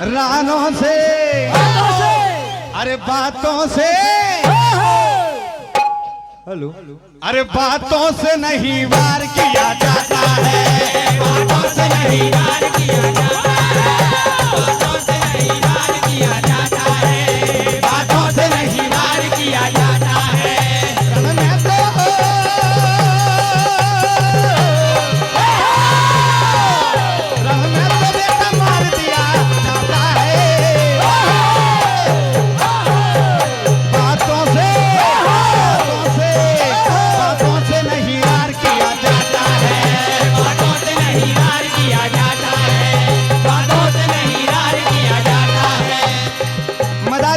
रानों से अरे बातों से हेलो अरे बातों से नहीं वार किया जाता है, बातों से नहीं वार किया जाता है, बातों से नहीं वार किया जाता है, बातों से नहीं वार किया जाता है।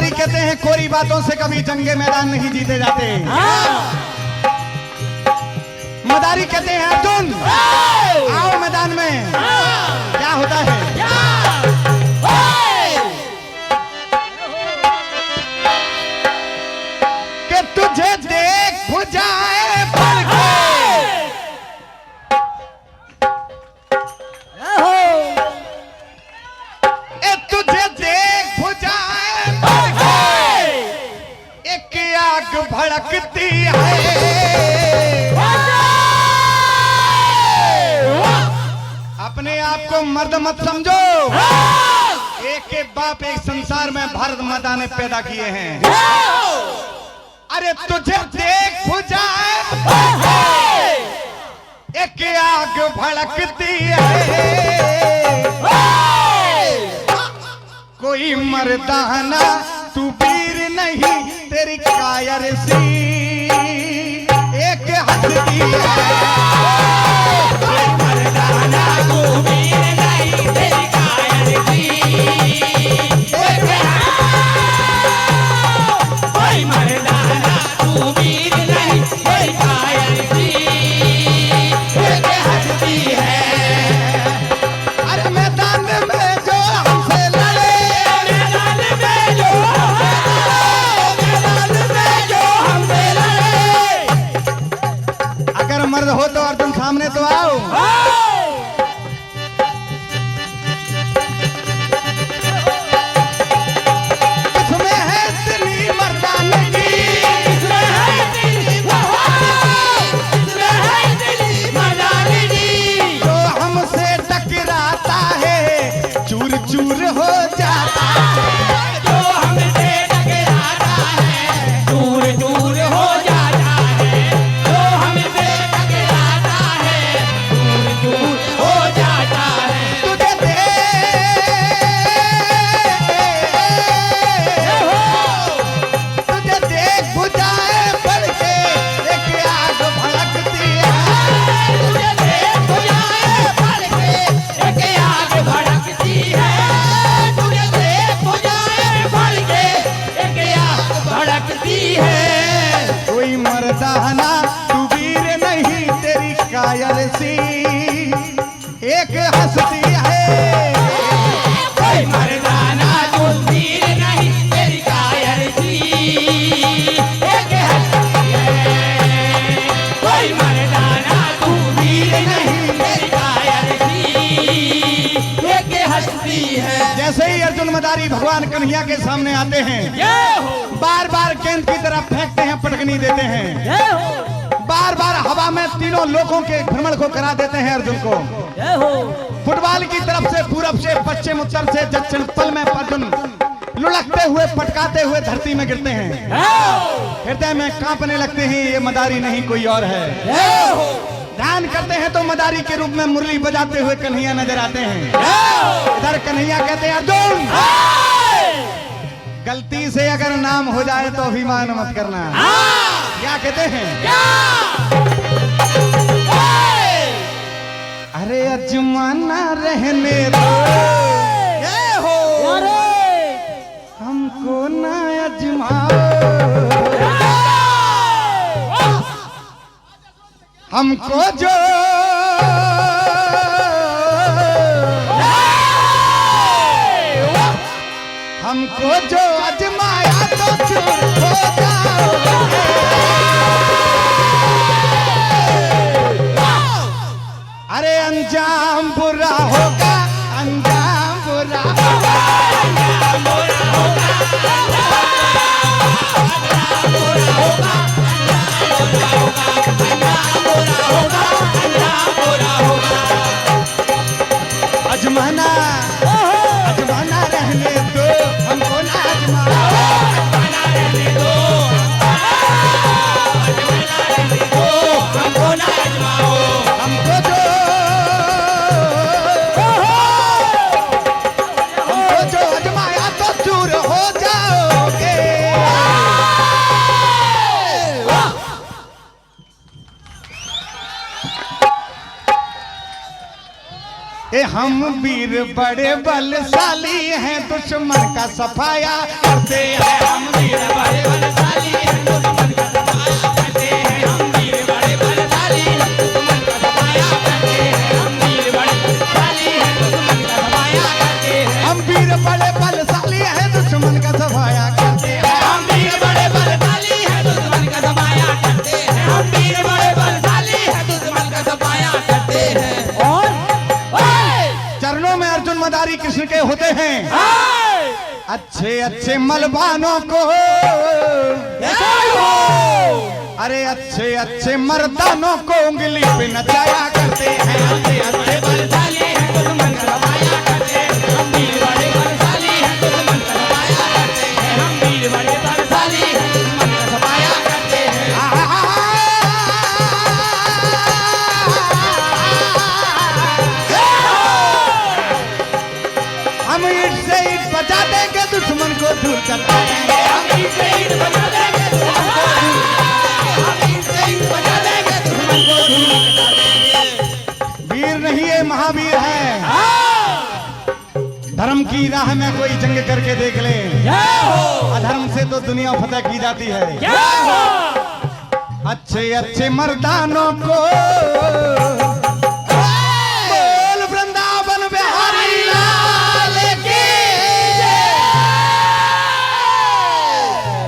कहते हैं कोरी बातों से कभी जंगे मैदान नहीं जीते जाते। मदारी कहते हैं अर्जुन आओ मैदान में। क्या होता है कि तुझे देख बुझाए पल के, तुझे देख बुझाए आग भड़कती है। अपने आप को मर्द मत समझो, एक के बाप एक संसार में भारत माता ने पैदा किए हैं। अरे तुझे देख बुझाए एक आग भड़कती है, कोई मर्दाना तू वीर नहीं तेरी कायर सी एक हंसती है, कोई मर्दाना तू वीर नहीं तेरी कायर सी एक, कोई मर्दाना तू वीर नहीं तेरी कायर सी एक हंसती है। अरे मैदान में जो हमसे लड़े, मैदान में जो मर्द हो तो अर्जुन सामने तो आओ। इसमें है इतनी मर्दानगी, इसमें है इतनी मर्दानगी, जो हमसे टकराता है चूर चूर हो जाता है, जो हमसे टकराता है चूर चूर हो जाता है, जो हमसे हो जाता है। तुझे देख बुझाए पड़ के एक आग भड़कती है, तुझे देख बुझाए पड़ के एक आग भड़कती है, तुझे देख बुझाए पड़ के एक आग भड़कती है। कोई मर्दाना तू वीर नहीं तेरी कायर सी एक हंसती है, कोई मर्दाना तू वीर नहीं तेरी कायर सी एक हंसती है, कोई मर्दाना तू वीर नहीं तेरी कायर सी एक हंसती है। जैसे ही अर्जुन मदारी भगवान कन्हैया के सामने आते हैं, बार बार गेंद की तरफ फेंकते हैं, पटकनी देते हैं, बार बार हवा में तीनों लोगों के भ्रमण को करा देते हैं अर्जुन को। फुटबॉल की तरफ से पूरब से पश्चिम उत्तर से दक्षिण पल में अर्जुन लुढ़कते हुए पटकाते हुए धरती में गिरते हैं, हृदय में कांपने लगते हैं, ये मदारी नहीं कोई और है। ध्यान करते हैं तो मदारी के रूप में मुरली बजाते हुए कन्हैया नजर आते हैं। इधर कन्हैया कहते हैं अर्जुन गलती से अगर नाम हो जाए तो अभिमान मत करना। क्या कहते हैं? अरे अजमाना रहने दो, हमको ना अजमाओ, हमको जो हमको जो अजमाया तो चूर हो जाओ, हम वीर बड़े बलशाली हैं, दुश्मन का सफाया करते हैं। हम वीर बड़े बलशाली हैं, दुश्मन का सफाया करते हैं। हम वीर बड़े बलशाली हैं, दुश्मन का सफाया करते हैं। हम वीर बड़े बलशाली हैं, दुश्मन का सफाया करते हैं। हम वीर बड़े बलशाली हैं, दुश्मन का सफाया करते हैं। हम वीर बड़े बलशाली हैं, दुश्मन का सफाया करते हैं। हम वीर बड़े बलशाली हैं, दुश्मन का सफाया करते हैं। और चरणों में अर्जुन मदारी कृष्ण के होते हैं। अच्छे अच्छे मलबानों को, अरे अच्छे अच्छे मर्दानों को उंगली पे नचाया करते हैं। अच्छे अच्छे बलशाली हैं, दुश्मन का सफाया करते हैं। हम वीर बड़े बलशाली हैं, दुश्मन का सफाया करते हैं। हम वीर बड़े बलशाली हैं, दुश्मन का सफाया करते हैं। हम ईट से ईट बजा देंगे, दुश्मन को दूर करते हैं। हम ईट से ईट बजा देंगे, दुश्मन को दूर, हम ईट से ईट बजा देंगे, दुश्मन को दूर कर देंगे। वीर नहीं है, महावीर है। धर्म की राह में कोई जंग करके देख ले, अधर्म से तो दुनिया फतह की जाती है। अच्छे अच्छे मर्दानों को